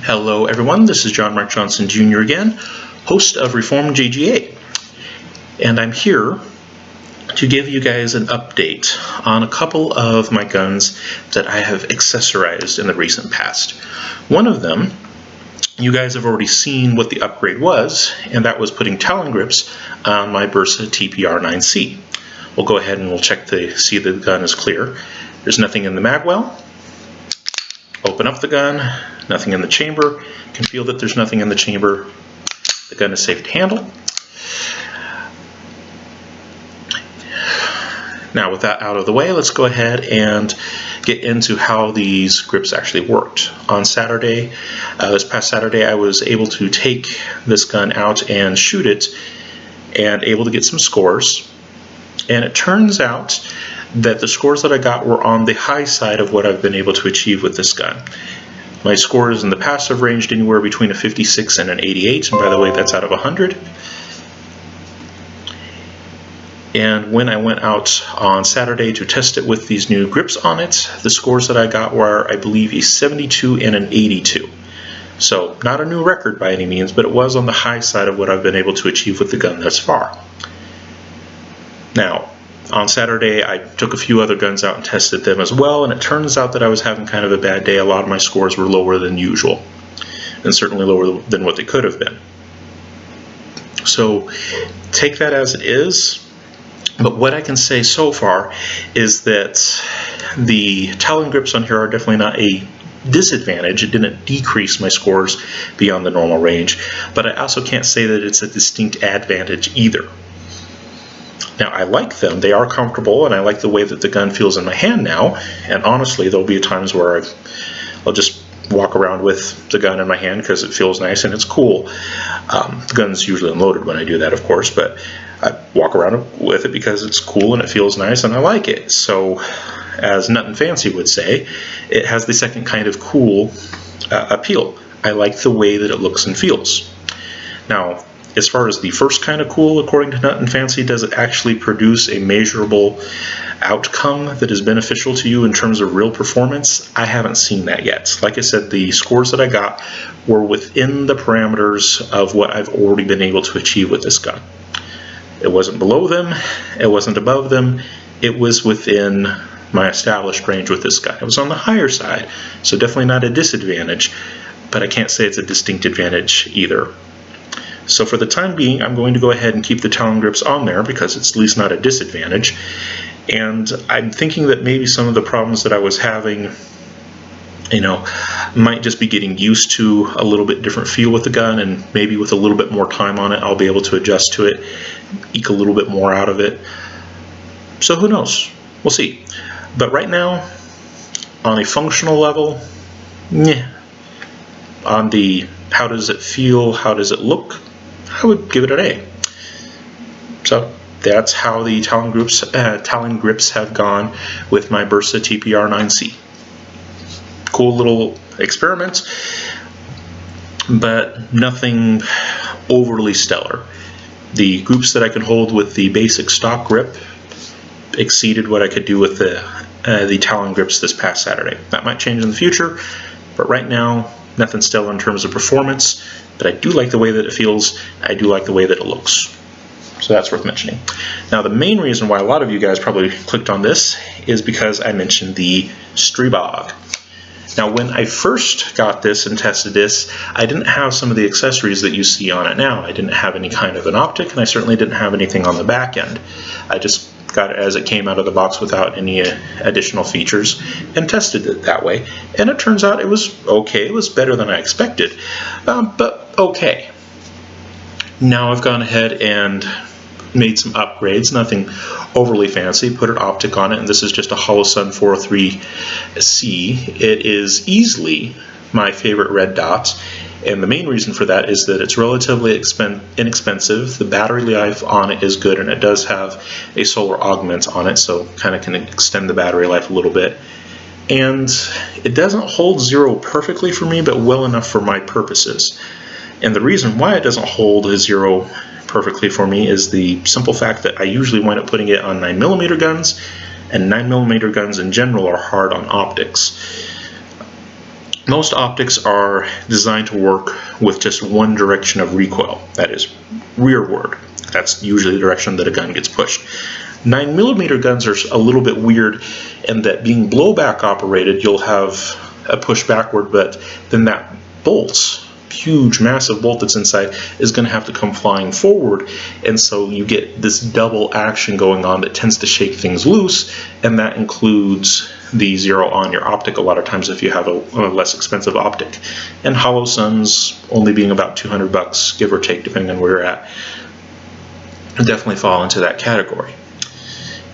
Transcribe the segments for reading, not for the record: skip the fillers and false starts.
Hello everyone, this is John Mark Johnson Jr. again, host of Reformed JGA, and I'm here to give you guys an update on a couple of my guns that I have accessorized in the recent past. One of them, you guys have already seen what the upgrade was, and that was putting Talon grips on my Bersa TPR9C. We'll go ahead and we'll check to see the gun is clear. There's nothing in the mag well. Open up the gun, nothing in the chamber. You can feel that there's nothing in the chamber. The gun is safe to handle. Now with that out of the way, let's go ahead and get into how these grips actually worked. On Saturday, this past Saturday, I was able to take this gun out and shoot it and able to get some scores. And it turns out that the scores that I got were on the high side of what I've been able to achieve with this gun. My scores in the past have ranged anywhere between a 56 and an 88, and by the way, that's out of 100. And when I went out on Saturday to test it with these new grips on it, the scores that I got were, I believe, a 72 and an 82. So not a new record by any means, but it was on the high side of what I've been able to achieve with the gun thus far. Now, on Saturday, I took a few other guns out and tested them as well, and it turns out that I was having kind of a bad day. A lot of my scores were lower than usual, and certainly lower than what they could have been. So take that as it is, but what I can say so far is that the Talon grips on here are definitely not a disadvantage. It didn't decrease my scores beyond the normal range, but I also can't say that it's a distinct advantage either. Now, I like them. They are comfortable, and I like the way that the gun feels in my hand now. And honestly, there'll be times where I'll just walk around with the gun in my hand because it feels nice and it's cool. The gun's usually unloaded when I do that, of course, but I walk around with it because it's cool and it feels nice and I like it. So, as Nut and Fancy would say, it has the second kind of cool appeal. I like the way that it looks and feels. Now, as far as the first kind of cool, according to Nut and Fancy, does it actually produce a measurable outcome that is beneficial to you in terms of real performance? I haven't seen that yet. Like I said, the scores that I got were within the parameters of what I've already been able to achieve with this gun. It wasn't below them, it wasn't above them, it was within my established range with this gun. It was on the higher side, so definitely not a disadvantage, but I can't say it's a distinct advantage either. So for the time being, I'm going to go ahead and keep the Talon grips on there because it's at least not a disadvantage. And I'm thinking that maybe some of the problems that I was having, might just be getting used to a little bit different feel with the gun, and maybe with a little bit more time on it, I'll be able to adjust to it, eke a little bit more out of it. So who knows? We'll see. But right now, on a functional level, on the how does it feel, how does it look, I would give it an A. So that's how the Talon grips have gone with my Bersa TPR9C. Cool little experiment, but nothing overly stellar. The groups that I could hold with the basic stock grip exceeded what I could do with the Talon grips this past Saturday. That might change in the future, but right now, nothing stellar in terms of performance, but I do like the way that it feels. I do like the way that it looks. So that's worth mentioning. Now, the main reason why a lot of you guys probably clicked on this is because I mentioned the Stribog. Now, when I first got this and tested this, I didn't have some of the accessories that you see on it now. I didn't have any kind of an optic, and I certainly didn't have anything on the back end. I just got it as it came out of the box without any additional features and tested it that way. And it turns out it was okay. It was better than I expected, but okay. Now I've gone ahead and made some upgrades, nothing overly fancy, put an optic on it, and this is just a Holosun 403C. It is easily my favorite red dot, and the main reason for that is that it's relatively inexpensive. The battery life on it is good, and it does have a solar augment on it, so kind of can extend the battery life a little bit. And it doesn't hold zero perfectly for me, but well enough for my purposes. And the reason why it doesn't hold a zero perfectly for me is the simple fact that I usually wind up putting it on 9mm guns, and 9mm guns in general are hard on optics. Most optics are designed to work with just one direction of recoil, that is rearward. That's usually the direction that a gun gets pushed. 9mm guns are a little bit weird in that being blowback operated, you'll have a push backward, but then that bolt, huge massive bolt that's inside, is going to have to come flying forward, and so you get this double action going on that tends to shake things loose, and that includes the zero on your optic a lot of times if you have a less expensive optic. And hollow suns only being about $200 give or take depending on where you're at definitely fall into that category.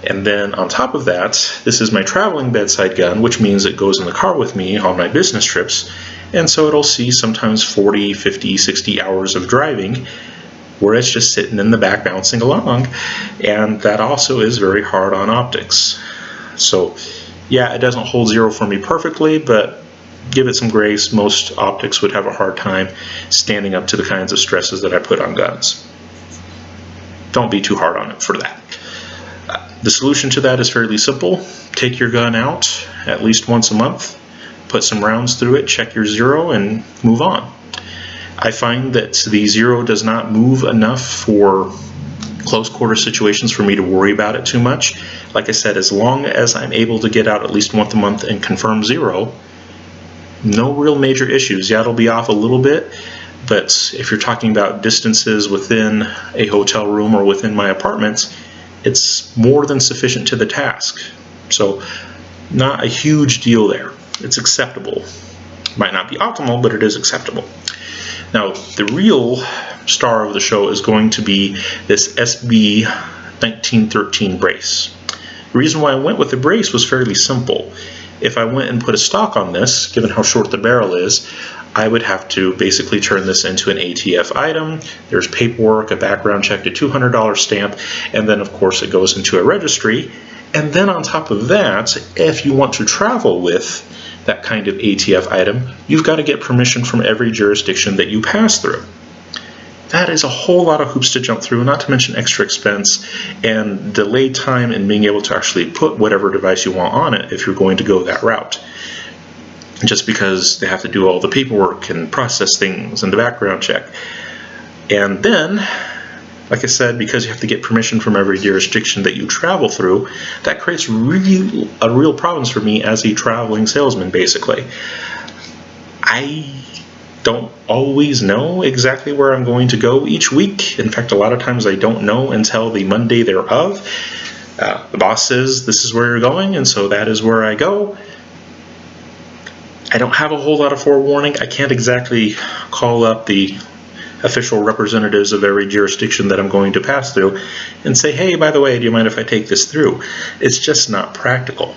And then on top of that, this is my traveling bedside gun, which means it goes in the car with me on my business trips, and so it'll see sometimes 40, 50, 60 hours of driving where it's just sitting in the back bouncing along, and that also is very hard on optics. So yeah, it doesn't hold zero for me perfectly, but give it some grace. Most optics would have a hard time standing up to the kinds of stresses that I put on guns. Don't be too hard on it for that. The solution to that is fairly simple. Take your gun out at least once a month, put some rounds through it, check your zero, and move on. I find that the zero does not move enough for close quarter situations for me to worry about it too much. Like I said, as long as I'm able to get out at least once a month and confirm zero, no real major issues. Yeah, it'll be off a little bit, but if you're talking about distances within a hotel room or within my apartments, it's more than sufficient to the task. So not a huge deal there. It's acceptable. Might not be optimal, but it is acceptable. Now, the real star of the show is going to be this SP9A1 brace. The reason why I went with the brace was fairly simple. If I went and put a stock on this, given how short the barrel is, I would have to basically turn this into an ATF item. There's paperwork, a background check, a $200 stamp, and then of course it goes into a registry. And then on top of that, if you want to travel with that kind of ATF item, you've got to get permission from every jurisdiction that you pass through. That is a whole lot of hoops to jump through, not to mention extra expense and delayed time in being able to actually put whatever device you want on it if you're going to go that route. Just because they have to do all the paperwork and process things and the background check. And then, like I said, because you have to get permission from every jurisdiction that you travel through, that creates real problems for me as a traveling salesman, basically. I don't always know exactly where I'm going to go each week. In fact, a lot of times I don't know until the Monday thereof. The boss says, this is where you're going, and so that is where I go. I don't have a whole lot of forewarning. I can't exactly call up the official representatives of every jurisdiction that I'm going to pass through and say, hey, by the way, do you mind if I take this through? It's just not practical.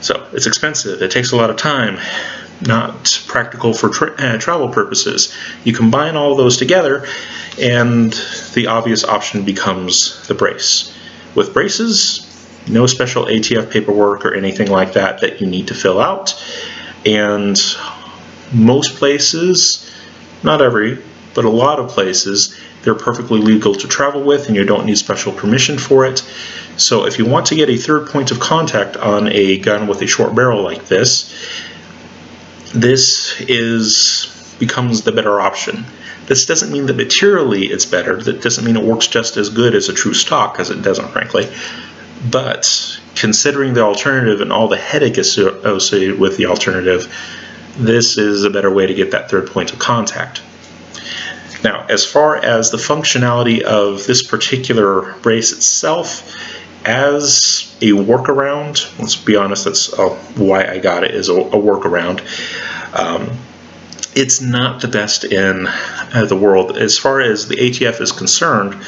So it's expensive. It takes a lot of time. Not practical for travel purposes. You combine all of those together and the obvious option becomes the brace. With braces, no special ATF paperwork or anything like that you need to fill out. And most places, not every, but a lot of places, they're perfectly legal to travel with and you don't need special permission for it. So if you want to get a third point of contact on a gun with a short barrel like this becomes the better option. This doesn't mean that materially it's better. That doesn't mean it works just as good as a true stock, because it doesn't, frankly. But considering the alternative and all the headache associated with the alternative, this is a better way to get that third point of contact. Now, as far as the functionality of this particular brace itself, as a workaround, let's be honest, that's why I got it, is a workaround. It's not the best in the world. As far as the ATF is concerned,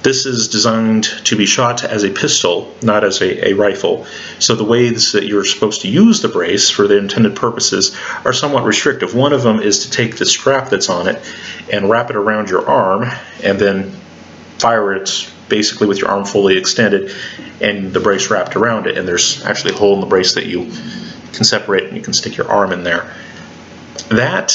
this is designed to be shot as a pistol, not as a rifle. So the ways that you're supposed to use the brace for the intended purposes are somewhat restrictive. One of them is to take the strap that's on it and wrap it around your arm and then fire it basically with your arm fully extended and the brace wrapped around it, and there's actually a hole in the brace that you can separate and you can stick your arm in there. That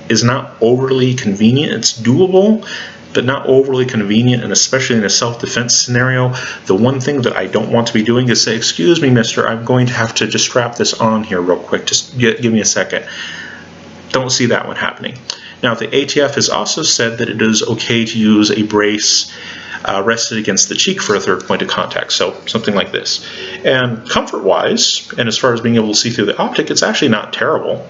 is not overly convenient. It's doable, but not overly convenient, and especially in a self-defense scenario, the one thing that I don't want to be doing is say, excuse me, mister, I'm going to have to just strap this on here real quick, just give me a second. Don't see that one happening. Now, the ATF has also said that it is okay to use a brace rested against the cheek for a third point of contact, so something like this. And comfort-wise, and as far as being able to see through the optic, it's actually not terrible.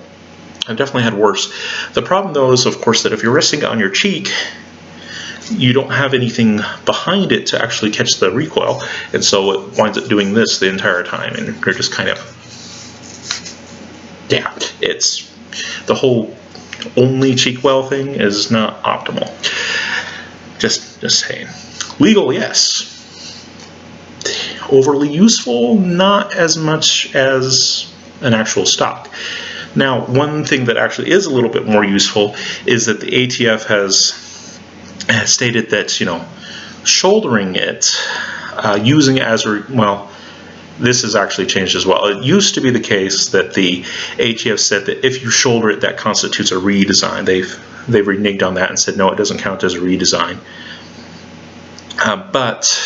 I've definitely had worse. The problem, though, is, of course, that if you're resting it on your cheek, you don't have anything behind it to actually catch the recoil, and so it winds up doing this the entire time, and you're just kind of, yeah, it's the whole only cheek well thing is not optimal. Just saying. Legal, yes. Overly useful, not as much as an actual stock. Now, one thing that actually is a little bit more useful is that the ATF has stated that, you know, shouldering it, using it as a, well, this has actually changed as well. It used to be the case that the ATF said that if you shoulder it, that constitutes a redesign. They've reneged on that and said, no, it doesn't count as a redesign. But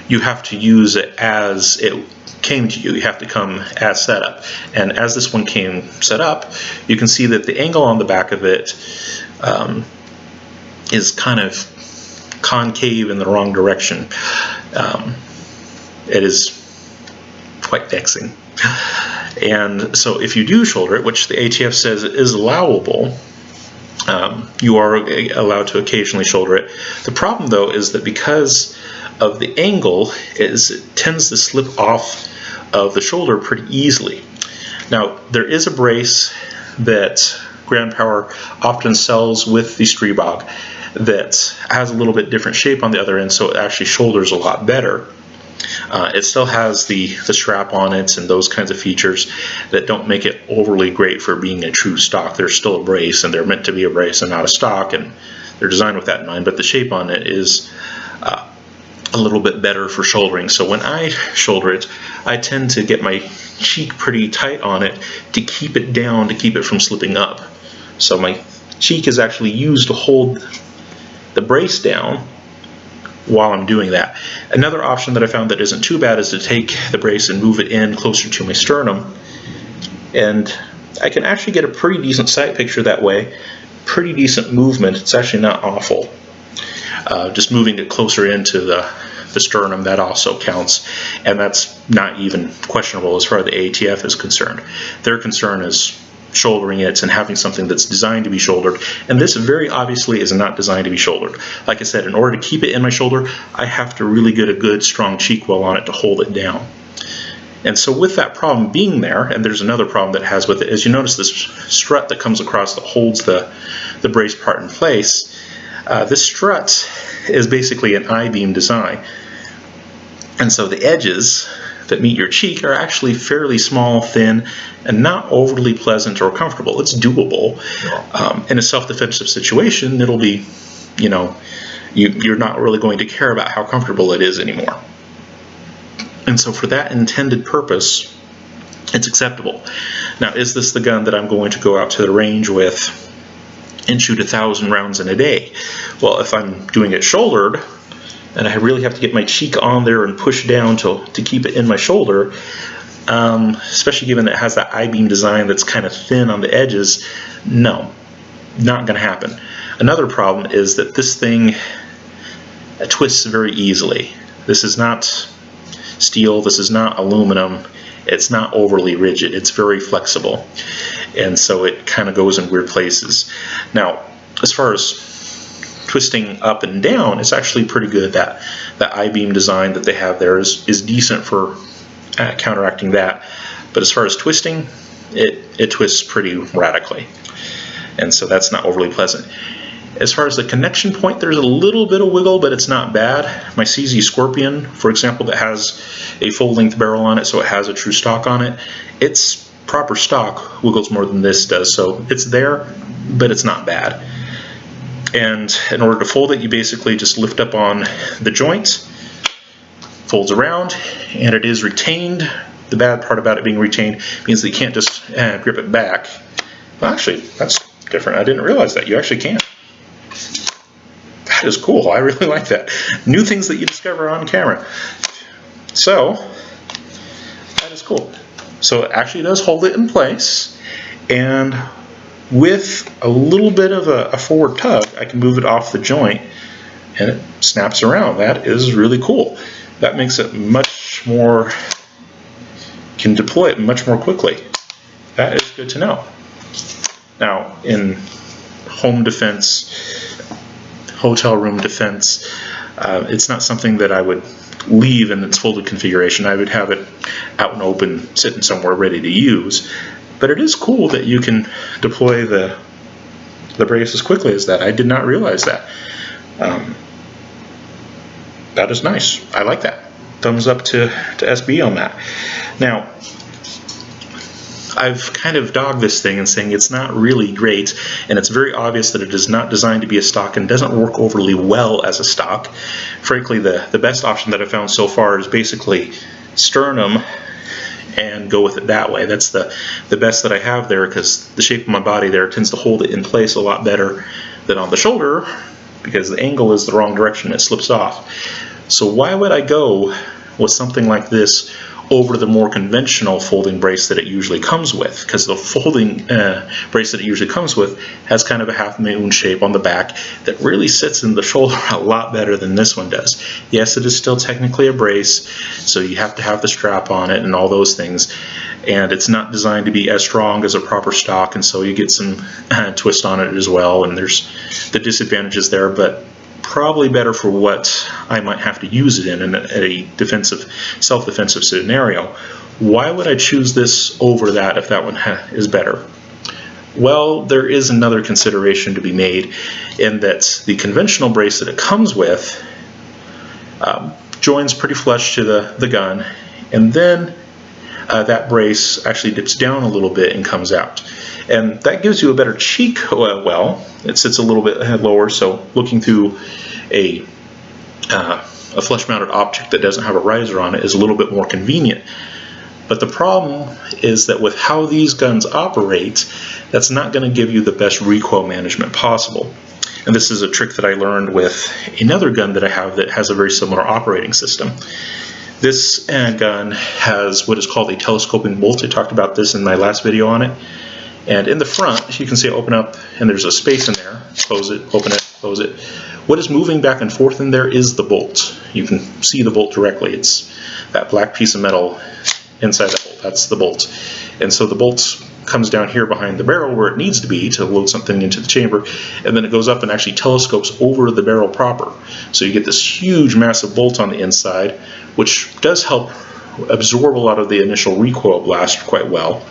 you have to use it as it came to you. You have to come as set up. And as this one came set up, you can see that the angle on the back of it is kind of concave in the wrong direction. It is quite vexing. And so if you do shoulder it, which the ATF says is allowable, you are allowed to occasionally shoulder it. The problem, though, is that because of the angle, it tends to slip off of the shoulder pretty easily. Now, there is a brace that Grand Power often sells with the Stribog that has a little bit different shape on the other end, so it actually shoulders a lot better. It still has the strap on it and those kinds of features that don't make it overly great for being a true stock. They're still a brace, and they're meant to be a brace and not a stock, and they're designed with that in mind, but the shape on it is a little bit better for shouldering. So when I shoulder it, I tend to get my cheek pretty tight on it to keep it down, to keep it from slipping up. So my cheek is actually used to hold the brace down while I'm doing that. Another option that I found that isn't too bad is to take the brace and move it in closer to my sternum, and I can actually get a pretty decent sight picture that way. Pretty decent movement. It's actually not awful. Just moving it closer into the sternum, that also counts, and that's not even questionable as far as the ATF is concerned. Their concern is shouldering it and having something that's designed to be shouldered, and this very obviously is not designed to be shouldered. Like I said, in order to keep it in my shoulder, I have to really get a good strong cheek well on it to hold it down. And so with that problem being there, and there's another problem that it has with it, as you notice this strut that comes across that holds the brace part in place, this strut is basically an I-beam design. And so the edges that meet your cheek are actually fairly small, thin, and not overly pleasant or comfortable. It's doable. In a self-defensive situation, it'll be, you know, you're not really going to care about how comfortable it is anymore. And so for that intended purpose, it's acceptable. Now, is this the gun that I'm going to go out to the range with and shoot 1,000 rounds in a day? Well, if I'm doing it shouldered, and I really have to get my cheek on there and push down to keep it in my shoulder, especially given that it has that I-beam design that's kind of thin on the edges, no, not going to happen. Another problem is that this thing twists very easily. This is not steel, this is not aluminum, it's not overly rigid, it's very flexible, and so it kind of goes in weird places. Now, as far as twisting up and down, it's actually pretty good. That I-beam design that they have there is decent for counteracting that, but as far as twisting, it twists pretty radically, and so that's not overly pleasant. As far as the connection point, there's a little bit of wiggle, but it's not bad. My CZ Scorpion, for example, that has a full-length barrel on it, so it has a true stock on it, its proper stock wiggles more than this does, so it's there, but it's not bad. And in order to fold it, you basically just lift up on the joint, folds around, and it is retained. The bad part about it being retained means that you can't just grip it back. Well, actually, that's different. I didn't realize that. You actually can. That is cool. I really like that. New things that you discover on camera. So, that is cool. So it actually does hold it in place, and with a little bit of a forward tug, I can move it off the joint and it snaps around. That is really cool. That makes it much more, can deploy it much more quickly. That is good to know. Now, in home defense, hotel room defense, it's not something that I would leave in its folded configuration. I would have it out and open, sitting somewhere ready to use. But it is cool that you can deploy the brace as quickly as that. I did not realize that. That is nice. I like that. Thumbs up to SB on that. Now, I've kind of dogged this thing and saying it's not really great, and it's very obvious that it is not designed to be a stock and doesn't work overly well as a stock. Frankly, the best option that I've found so far is basically sternum and go with it that way. That's the best that I have there, because the shape of my body there tends to hold it in place a lot better than on the shoulder, because the angle is the wrong direction, it slips off. So why would I go with something like this over the more conventional folding brace that it usually comes with? Because the folding brace that it usually comes with has kind of a half moon shape on the back that really sits in the shoulder a lot better than this one does. Yes, it is still technically a brace, so you have to have the strap on it and all those things, and it's not designed to be as strong as a proper stock, and so you get some twist on it as well, and there's the disadvantages there, but probably better for what I might have to use it in a defensive, self-defensive scenario. Why would I choose this over that if that one is better? Well, there is another consideration to be made, in that the conventional brace that it comes with joins pretty flush to the gun, and then that brace actually dips down a little bit and comes out. And that gives you a better cheek well. It sits a little bit lower, so looking through a flush-mounted object that doesn't have a riser on it is a little bit more convenient. But the problem is that with how these guns operate, that's not going to give you the best recoil management possible. And this is a trick that I learned with another gun that I have that has a very similar operating system. This gun has what is called a telescoping bolt. I talked about this in my last video on it. And in the front, you can see open up, and there's a space in there. Close it, open it, close it. What is moving back and forth in there is the bolt. You can see the bolt directly. It's that black piece of metal inside the bolt. That's the bolt. And so the bolt comes down here behind the barrel where it needs to be to load something into the chamber, and then it goes up and actually telescopes over the barrel proper. So you get this huge, massive bolt on the inside, which does help absorb a lot of the initial recoil blast quite well.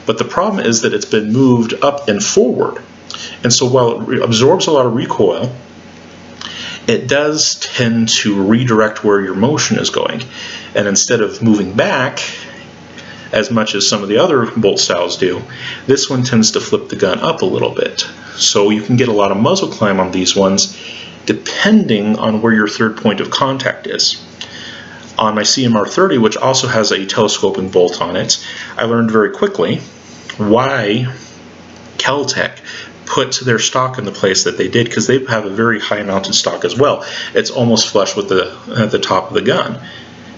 But the problem is that it's been moved up and forward. And so while it absorbs a lot of recoil, it does tend to redirect where your motion is going. And instead of moving back as much as some of the other bolt styles do, this one tends to flip the gun up a little bit. So you can get a lot of muzzle climb on these ones depending on where your third point of contact is. On my CMR30, which also has a telescoping bolt on it, I learned very quickly why Kel-Tec put their stock in the place that they did, because they have a very high mounted stock as well. It's almost flush with the top of the gun.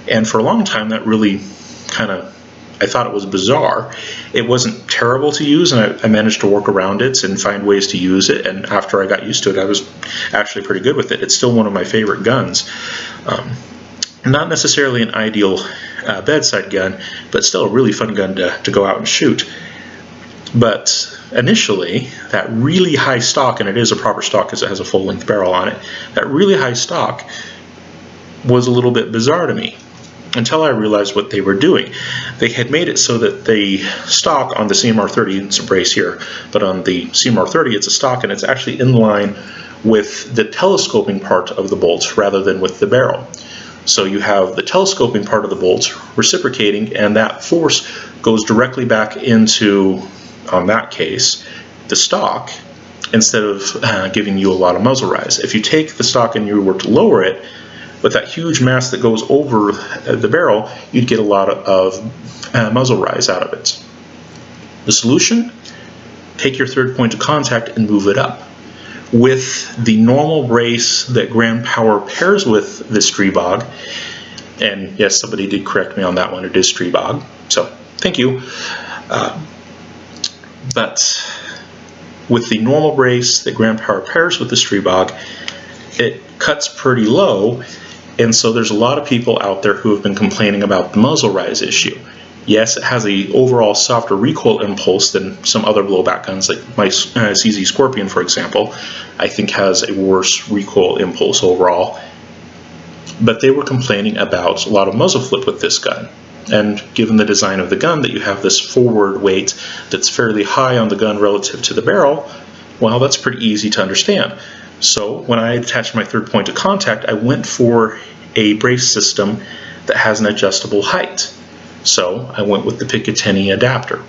And for a long time that really kind of, I thought it was bizarre. It wasn't terrible to use, and I managed to work around it and find ways to use it, and after I got used to it I was actually pretty good with it. It's still one of my favorite guns. Not necessarily an ideal bedside gun, but still a really fun gun to go out and shoot. But initially, that really high stock, and it is a proper stock because it has a full-length barrel on it, that really high stock was a little bit bizarre to me until I realized what they were doing. They had made it so that the stock on the CMR30, it's a brace here, but on the CMR30 it's a stock, and it's actually in line with the telescoping part of the bolt rather than with the barrel. So you have the telescoping part of the bolt reciprocating, and that force goes directly back into, on that case, the stock, instead of giving you a lot of muzzle rise. If you take the stock and you were to lower it, with that huge mass that goes over the barrel, you'd get a lot of muzzle rise out of it. The solution? Take your third point of contact and move it up. with the normal brace that Grand Power pairs with the Stribog, and yes, somebody did correct me on that one, it is Stribog, so thank you. But with the normal brace that Grand Power pairs with the Stribog, it cuts pretty low, and so there's a lot of people out there who have been complaining about the muzzle rise issue. Yes, it has a overall softer recoil impulse than some other blowback guns, like my CZ Scorpion, for example, I think has a worse recoil impulse overall. But they were complaining about a lot of muzzle flip with this gun. And given the design of the gun, that you have this forward weight that's fairly high on the gun relative to the barrel, well, that's pretty easy to understand. So when I attached my third point of contact, I went for a brace system that has an adjustable height. So I went with the Picatinny adapter.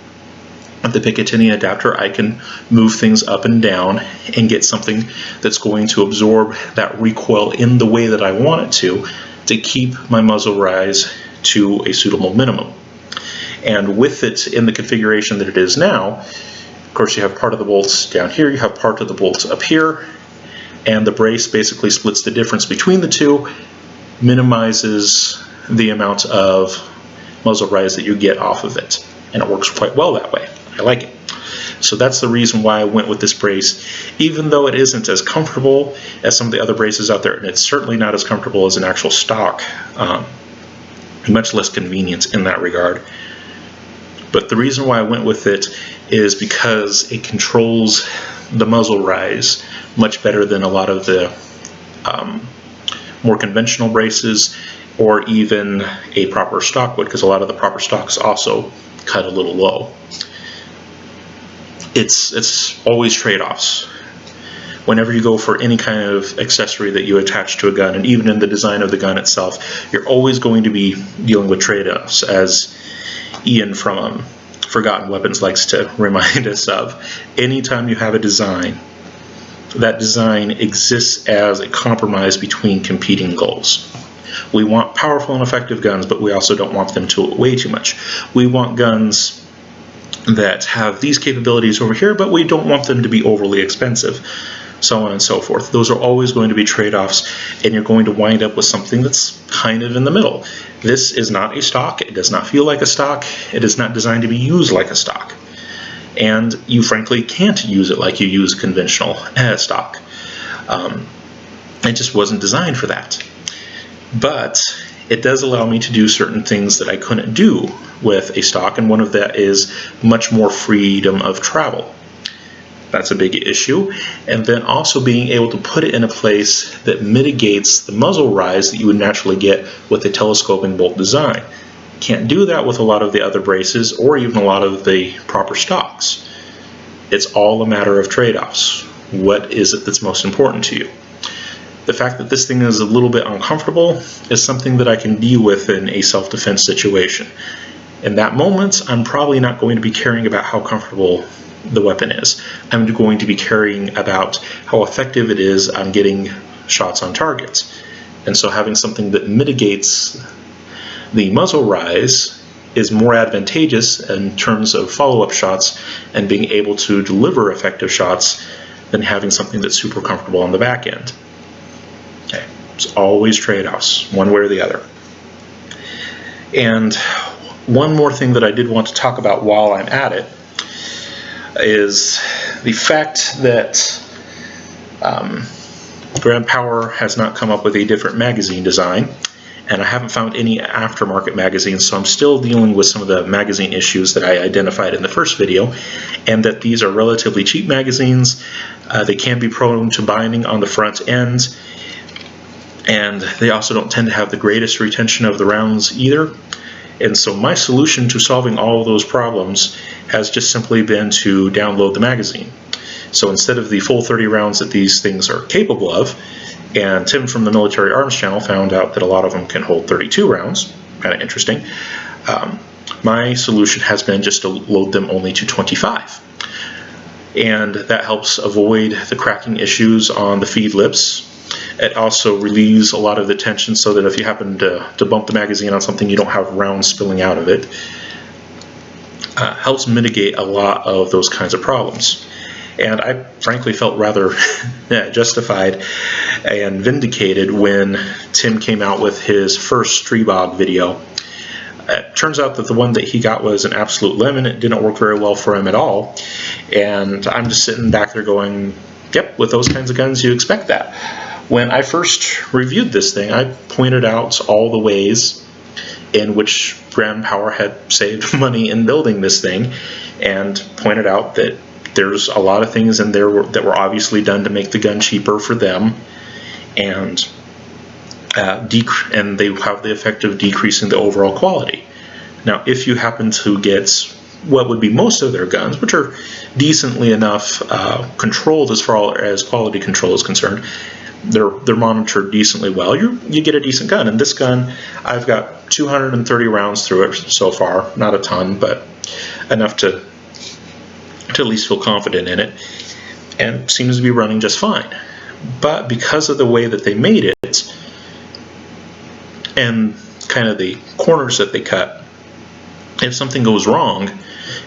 With the Picatinny adapter, I can move things up and down and get something that's going to absorb that recoil in the way that I want it to keep my muzzle rise to a suitable minimum. And with it in the configuration that it is now, of course you have part of the bolts down here, you have part of the bolts up here, and the brace basically splits the difference between the two, minimizes the amount of muzzle rise that you get off of it, and it works quite well that way. I like it. So that's the reason why I went with this brace, even though it isn't as comfortable as some of the other braces out there, and it's certainly not as comfortable as an actual stock. Much less convenience in that regard. But the reason why I went with it is because it controls the muzzle rise much better than a lot of the more conventional braces, or even a proper stock would, because a lot of the proper stocks also cut a little low. It's always trade-offs. Whenever you go for any kind of accessory that you attach to a gun, and even in the design of the gun itself, you're always going to be dealing with trade-offs, as Ian from Forgotten Weapons likes to remind us of. Anytime you have a design, that design exists as a compromise between competing goals. We want powerful and effective guns, but we also don't want them to weigh too much. We want guns that have these capabilities over here, but we don't want them to be overly expensive, so on and so forth. Those are always going to be trade-offs, and you're going to wind up with something that's kind of in the middle. This is not a stock. It does not feel like a stock. It is not designed to be used like a stock. And you frankly can't use it like you use conventional stock. It just wasn't designed for that. But it does allow me to do certain things that I couldn't do with a stock, and one of that is much more freedom of travel. That's a big issue. And then also being able to put it in a place that mitigates the muzzle rise that you would naturally get with a telescoping bolt design. Can't do that with a lot of the other braces, or even a lot of the proper stocks. It's all a matter of trade-offs. What is it that's most important to you? The fact that this thing is a little bit uncomfortable is something that I can deal with in a self-defense situation. In that moment, I'm probably not going to be caring about how comfortable the weapon is. I'm going to be caring about how effective it is on getting shots on targets. And so having something that mitigates the muzzle rise is more advantageous in terms of follow-up shots and being able to deliver effective shots than having something that's super comfortable on the back end. Okay, it's always trade-offs, one way or the other. And one more thing that I did want to talk about while I'm at it is the fact that Grand Power has not come up with a different magazine design, and I haven't found any aftermarket magazines, so I'm still dealing with some of the magazine issues that I identified in the first video, and that these are relatively cheap magazines. They can be prone to binding on the front end, and they also don't tend to have the greatest retention of the rounds either. And so my solution to solving all of those problems has just simply been to download the magazine. So instead of the full 30 rounds that these things are capable of, and Tim from the Military Arms channel found out that a lot of them can hold 32 rounds, kind of interesting, my solution has been just to load them only to 25. And that helps avoid the cracking issues on the feed lips. It also relieves a lot of the tension so that if you happen to bump the magazine on something, you don't have rounds spilling out of it. Helps mitigate a lot of those kinds of problems. And I frankly felt rather justified and vindicated when Tim came out with his first Stribog video. It turns out that the one that he got was an absolute lemon. It didn't work very well for him at all. And I'm just sitting back there going, yep, with those kinds of guns you expect that. When I first reviewed this thing, I pointed out all the ways in which Grand Power had saved money in building this thing, and pointed out that there's a lot of things in there that were obviously done to make the gun cheaper for them, and they have the effect of decreasing the overall quality. Now, if you happen to get what would be most of their guns, which are decently enough controlled as far as quality control is concerned, they're monitored decently well, you get a decent gun. And this gun, I've got 230 rounds through it so far, not a ton, but enough to at least feel confident in it, and seems to be running just fine. But because of the way that they made it and kind of the corners that they cut, if something goes wrong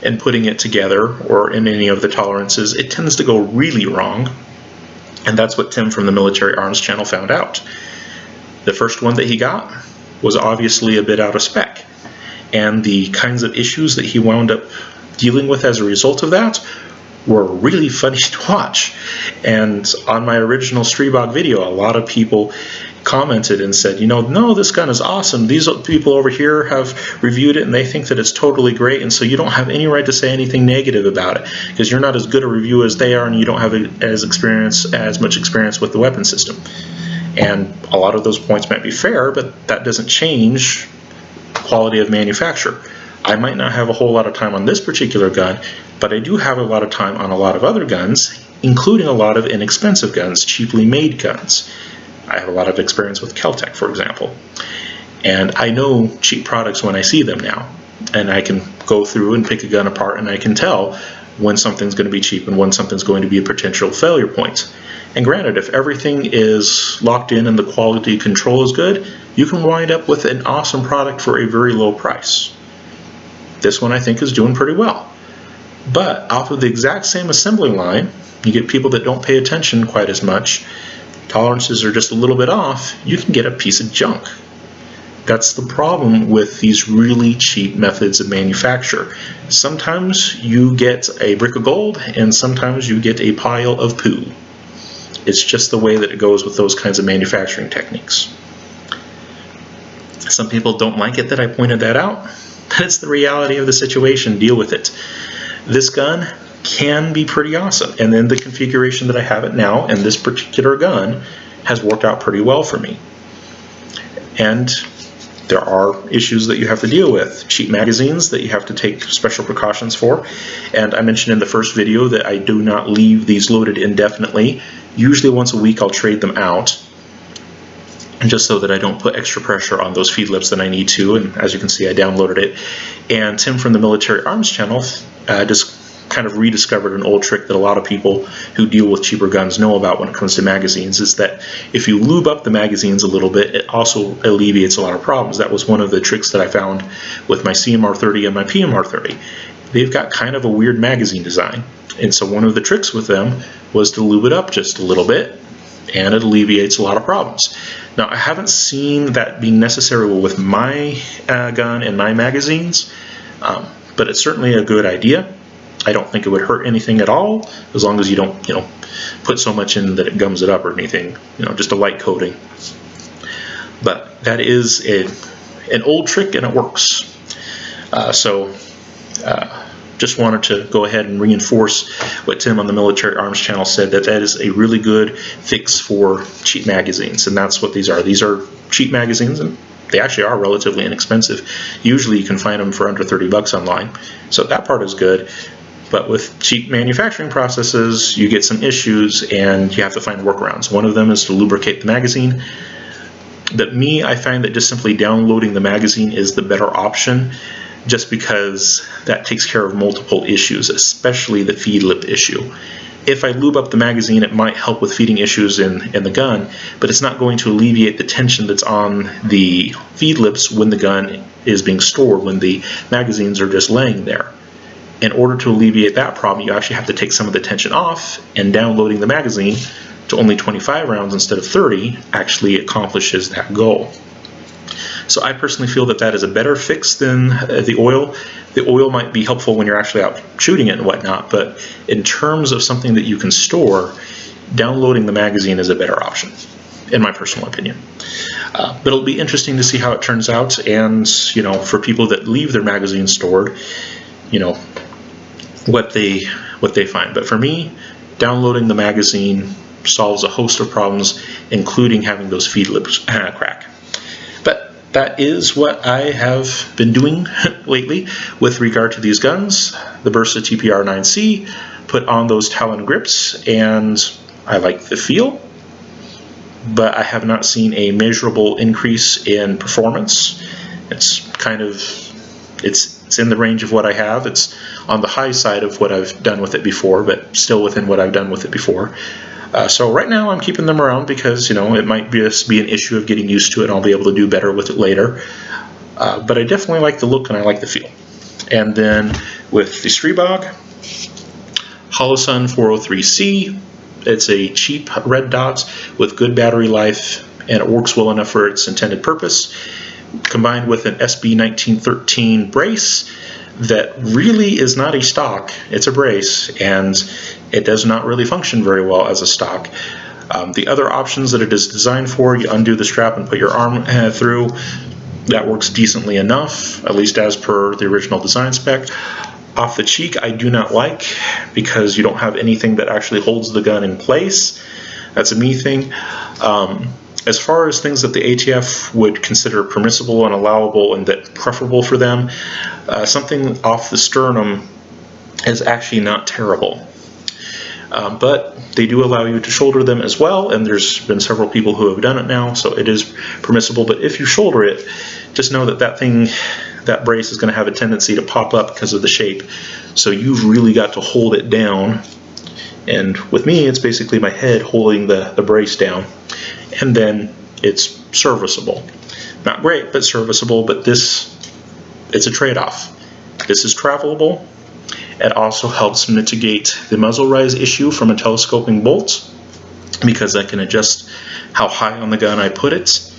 in putting it together or in any of the tolerances, it tends to go really wrong. And that's what Tim from the Military Arms channel found out. The first one that he got was obviously a bit out of spec, and the kinds of issues that he wound up dealing with as a result of that were really funny to watch. And on my original Stribog video, a lot of people commented and said, you know, no, this gun is awesome. These people over here have reviewed it and they think that it's totally great, and so you don't have any right to say anything negative about it because you're not as good a review as they are and you don't have as much experience with the weapon system. And a lot of those points might be fair, but that doesn't change quality of manufacture. I might not have a whole lot of time on this particular gun, but I do have a lot of time on a lot of other guns, including a lot of inexpensive guns, cheaply made guns. I have a lot of experience with Kel-Tec, for example. And I know cheap products when I see them now. And I can go through and pick a gun apart, and I can tell when something's going to be cheap and when something's going to be a potential failure point. And granted, if everything is locked in and the quality control is good, you can wind up with an awesome product for a very low price. This one I think is doing pretty well. But off of the exact same assembly line, you get people that don't pay attention quite as much, tolerances are just a little bit off, you can get a piece of junk. That's the problem with these really cheap methods of manufacture. Sometimes you get a brick of gold, and sometimes you get a pile of poo. It's just the way that it goes with those kinds of manufacturing techniques. Some people don't like it that I pointed that out. That's the reality of the situation. Deal with it. This gun can be pretty awesome, and then the configuration that I have it now and this particular gun has worked out pretty well for me. And there are issues that you have to deal with. Cheap magazines that you have to take special precautions for. And I mentioned in the first video that I do not leave these loaded indefinitely. Usually once a week I'll trade them out, just so that I don't put extra pressure on those feed lips than I need to. And as you can see, I downloaded it. And Tim from the Military Arms channel just kind of rediscovered an old trick that a lot of people who deal with cheaper guns know about when it comes to magazines, is that if you lube up the magazines a little bit, it also alleviates a lot of problems. That was one of the tricks that I found with my CMR30 and my PMR30. They've got kind of a weird magazine design, and so one of the tricks with them was to lube it up just a little bit, and it alleviates a lot of problems. Now, I haven't seen that being necessary with my gun and my magazines, but it's certainly a good idea. I don't think it would hurt anything at all, as long as you don't, put so much in that it gums it up or anything. Just a light coating. But that is an old trick, and it works. Just wanted to go ahead and reinforce what Tim on the Military Arms channel said, that is a really good fix for cheap magazines, and that's what these are. These are cheap magazines, and they actually are relatively inexpensive. Usually you can find them for under 30 bucks online, so that part is good. But with cheap manufacturing processes, you get some issues and you have to find workarounds. One of them is to lubricate the magazine. But I find that just simply downloading the magazine is the better option, just because that takes care of multiple issues, especially the feed lip issue. If I lube up the magazine, it might help with feeding issues in the gun, but it's not going to alleviate the tension that's on the feed lips when the gun is being stored, when the magazines are just laying there. In order to alleviate that problem, you actually have to take some of the tension off, and downloading the magazine to only 25 rounds instead of 30 actually accomplishes that goal. So I personally feel that that is a better fix than the oil. The oil might be helpful when you're actually out shooting it and whatnot, but in terms of something that you can store, downloading the magazine is a better option, in my personal opinion. But it'll be interesting to see how it turns out, and for people that leave their magazine stored, what they find. But for me, downloading the magazine solves a host of problems, including having those feed lips crack. But that is what I have been doing lately with regard to these guns. The Bersa TPR9C, put on those Talon grips, and I like the feel, but I have not seen a measurable increase in performance. It's it's in the range of what I have. It's on the high side of what I've done with it before, but still within what I've done with it before. So right now I'm keeping them around because it might just be an issue of getting used to it, and I'll be able to do better with it later. But I definitely like the look and I like the feel. And then with the Stribog Holosun 403C, it's a cheap red dot with good battery life, and it works well enough for its intended purpose, combined with an SP9A1 brace that really is not a stock, it's a brace, and it does not really function very well as a stock. The other options that it is designed for, you undo the strap and put your arm through, that works decently enough, at least as per the original design spec. Off the cheek I do not like, because you don't have anything that actually holds the gun in place. That's a me thing. As far as things that the ATF would consider permissible and allowable and that preferable for them, something off the sternum is actually not terrible. But they do allow you to shoulder them as well, and there's been several people who have done it now, so it is permissible. But if you shoulder it, just know that that brace is going to have a tendency to pop up because of the shape. So you've really got to hold it down. And with me, it's basically my head holding the brace down. And then it's serviceable. Not great, but serviceable. But it's a trade-off. This is travelable. It also helps mitigate the muzzle rise issue from a telescoping bolt, because I can adjust how high on the gun I put it.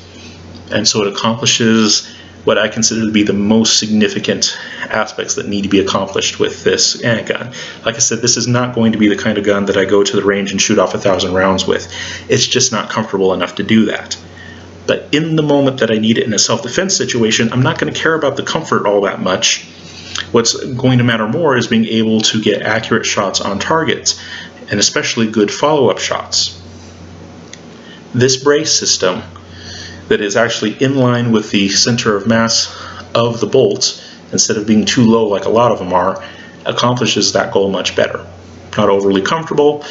And so it accomplishes what I consider to be the most significant aspects that need to be accomplished with this gun. Like I said, this is not going to be the kind of gun that I go to the range and shoot off 1,000 rounds with. It's just not comfortable enough to do that. But in the moment that I need it in a self-defense situation, I'm not going to care about the comfort all that much. What's going to matter more is being able to get accurate shots on targets, and especially good follow-up shots. This brace system that is actually in line with the center of mass of the bolt, instead of being too low like a lot of them are, accomplishes that goal much better. Not overly comfortable,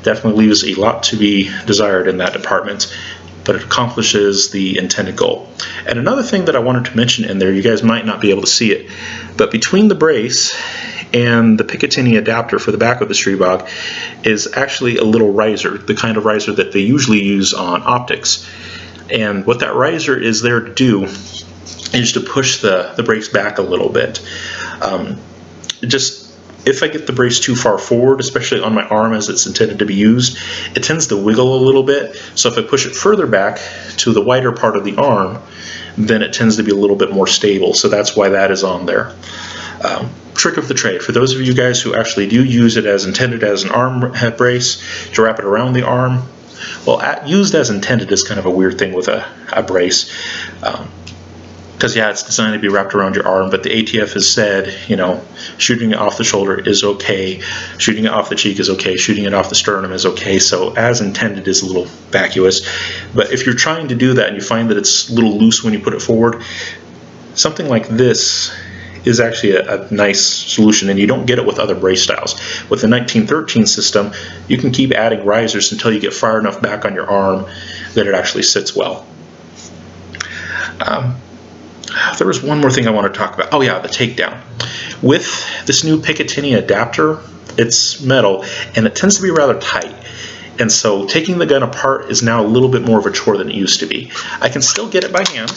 definitely leaves a lot to be desired in that department, but it accomplishes the intended goal. And another thing that I wanted to mention in there, you guys might not be able to see it, but between the brace and the Picatinny adapter for the back of the Stribog is actually a little riser, the kind of riser that they usually use on optics. And what that riser is there to do is to push the brace back a little bit. If I get the brace too far forward, especially on my arm as it's intended to be used, it tends to wiggle a little bit. So if I push it further back to the wider part of the arm, then it tends to be a little bit more stable. So that's why that is on there. Trick of the trade. For those of you guys who actually do use it as intended as an arm brace to wrap it around the arm, well, used as intended is kind of a weird thing with a brace. Because yeah, it's designed to be wrapped around your arm, but the ATF has said, shooting it off the shoulder is okay, shooting it off the cheek is okay, shooting it off the sternum is okay, so as intended is a little vacuous. But if you're trying to do that and you find that it's a little loose when you put it forward, something like this is actually a nice solution, and you don't get it with other brace styles. With the 1913 system, you can keep adding risers until you get far enough back on your arm that it actually sits well. There was one more thing I want to talk about. Oh yeah, the takedown. With this new Picatinny adapter, it's metal, and it tends to be rather tight. And so taking the gun apart is now a little bit more of a chore than it used to be. I can still get it by hand,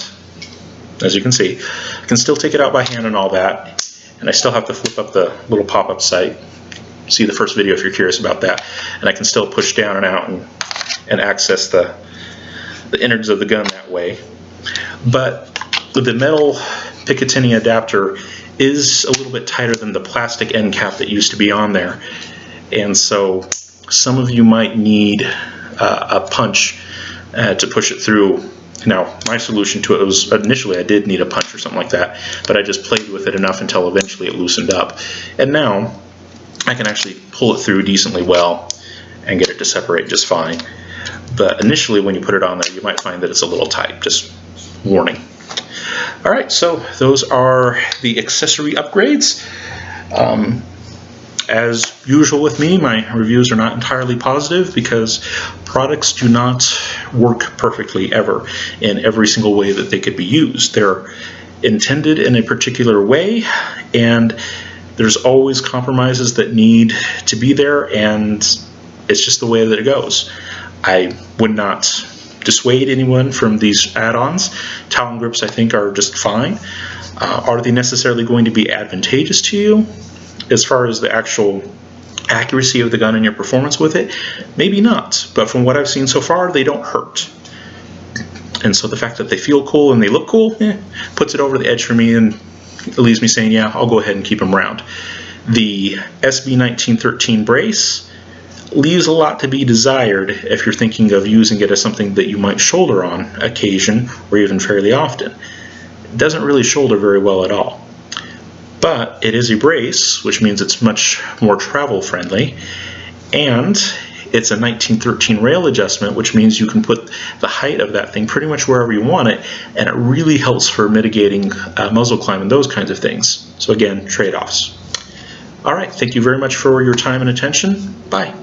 as you can see. I can still take it out by hand and all that. and I still have to flip up the little pop-up sight. See the first video if you're curious about that. And I can still push down and out and access the innards of the gun that way. But the metal Picatinny adapter is a little bit tighter than the plastic end cap that used to be on there. And so some of you might need a punch to push it through. Now, my solution to it was, initially I did need a punch or something like that, but I just played with it enough until eventually it loosened up. And now I can actually pull it through decently well and get it to separate just fine. But initially when you put it on there, you might find that it's a little tight. Just warning. Alright, so those are the accessory upgrades. As usual with me, my reviews are not entirely positive because products do not work perfectly ever in every single way that they could be used. They're intended in a particular way, and there's always compromises that need to be there, and it's just the way that it goes. I would not dissuade anyone from these add-ons. Talon grips, I think, are just fine. Are they necessarily going to be advantageous to you as far as the actual accuracy of the gun and your performance with it? Maybe not, but from what I've seen so far, they don't hurt. And so the fact that they feel cool and they look cool puts it over the edge for me, and it leaves me saying, yeah, I'll go ahead and keep them around. The SB1913 brace leaves a lot to be desired if you're thinking of using it as something that you might shoulder on occasion or even fairly often. It doesn't really shoulder very well at all. But it is a brace, which means it's much more travel friendly, and it's a 1913 rail adjustment, which means you can put the height of that thing pretty much wherever you want it, and it really helps for mitigating muzzle climb and those kinds of things. So again, trade-offs. Alright, thank you very much for your time and attention. Bye.